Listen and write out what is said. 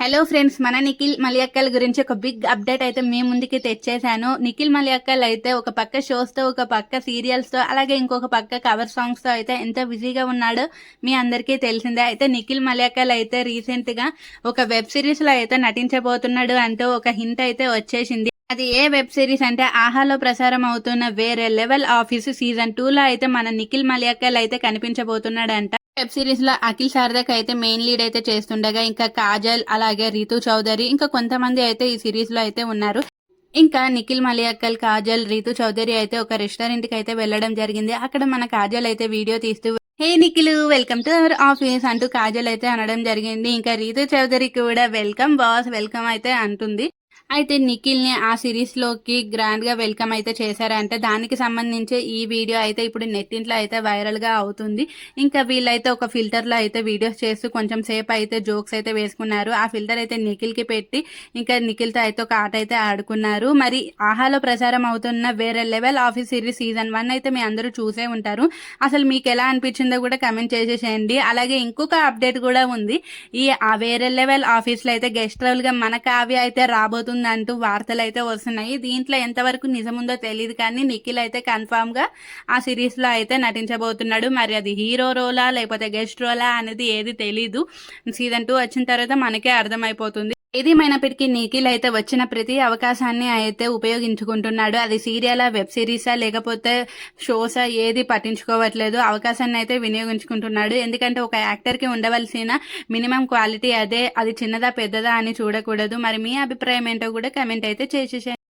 Hello friends, మన నిఖిల్ మలియక్కల్ గురించి ఒక బిగ్ అప్డేట్ అయితే మీ ముందుకి తెచ్చేశాను. నిఖిల్ మలియక్కల్ అయితే ఒక పక్క షోస్తో, ఒక పక్క సీరియల్స్తో, అలాగే ఇంకొక పక్క కవర్ సాంగ్స్తో అయితే ఎంత బిజీగా ఉన్నాడో మీ అందరికీ తెలిసిందే. అయితే నిఖిల్ మలియక్కల్ అయితే రీసెంట్గా ఒక వెబ్ సిరీస్లో అయితే నటించబోతున్నాడు అంటూ ఒక హింట్ అయితే వచ్చేసింది. అది ఏ వెబ్ సిరీస్ అంటే ఆహాలో ప్రసారం అవుతున్న వేరే లెవెల్ ఆఫీస్ సీజన్ 2లో అయితే మన నిఖిల్ మలియక్కల్ అయితే కనిపించబోతున్నాడంట. వెబ్ సిరీస్ లో అఖిల్ శారదకి అయితే మెయిన్ లీడ్ అయితే చేస్తుండగా, ఇంకా కాజల్, అలాగే రీతు చౌదరి, ఇంకా కొంతమంది అయితే ఈ సిరీస్ లో అయితే ఉన్నారు. ఇంకా నిఖిల్ మలియక్కల్, కాజల్, రీతు చౌదరి అయితే ఒక రెస్టారెంట్ కి అయితే వెళ్లడం జరిగింది. అక్కడ మన కాజల్ అయితే వీడియో తీస్తూ hey Nikhil, welcome to our office అంటూ కాజల్ అయితే అనడం జరిగింది. ఇంకా రీతు చౌదరి కూడా వెల్కమ్ బాస్, వెల్కమ్ అయితే అంటుంది. అయితే నిఖిల్ని ఆ సిరీస్లోకి గ్రాండ్గా వెల్కమ్ అయితే చేశారంటే దానికి సంబంధించి ఈ వీడియో అయితే ఇప్పుడు నెట్టింట్లో అయితే వైరల్గా అవుతుంది. ఇంకా వీళ్ళైతే ఒక ఫిల్టర్లో అయితే వీడియోస్ చేస్తూ కొంచెం సేపు అయితే జోక్స్ అయితే వేసుకున్నారు. ఆ ఫిల్టర్ అయితే నిఖిల్కి పెట్టి ఇంకా నిఖిల్తో అయితే ఒక ఆట అయితే ఆడుకున్నారు. మరి ఆహాలో ప్రసారం అవుతున్న వేరే లెవెల్ ఆఫీస్ సిరీస్ సీజన్ 1 అయితే మీ అందరూ చూసే ఉంటారు. అసలు మీకు ఎలా అనిపించిందో కూడా కమెంట్ చేసేసేయండి. అలాగే ఇంకొక అప్డేట్ కూడా ఉంది. ఈ ఆ వేరే లెవెల్ ఆఫీస్లో అయితే గెస్ట్ రోల్గా మన కావ్య అయితే రాబోతుంది అంటూ వార్తలు అయితే వస్తున్నాయి. దీంట్లో ఎంతవరకు నిజముందో తెలియదు, కానీ నిఖిల్ అయితే కన్ఫామ్ గా ఆ సిరీస్ లో అయితే నటించబోతున్నాడు. మరి అది హీరో రోలా లేకపోతే గెస్ట్ రోలా అనేది ఏది తెలీదు. సీజన్ 2 వచ్చిన తర్వాత మనకే అర్థమైపోతుంది. ఏదేమైనప్పటికీ నిఖిల్ అయితే వచ్చిన ప్రతి అవకాశాన్ని అయితే ఉపయోగించుకుంటున్నాడు. అది సీరియలా, వెబ్ సిరీసా, లేకపోతే షోసా, ఏది పట్టించుకోవట్లేదు. అవకాశాన్ని అయితే వినియోగించుకుంటున్నాడు. ఎందుకంటే ఒక యాక్టర్కి ఉండవలసిన మినిమం క్వాలిటీ అదే. అది చిన్నదా పెద్దదా అని చూడకూడదు. మరి మీ అభిప్రాయం ఏంటో కూడా కమెంట్ అయితే చేసేసేయండి.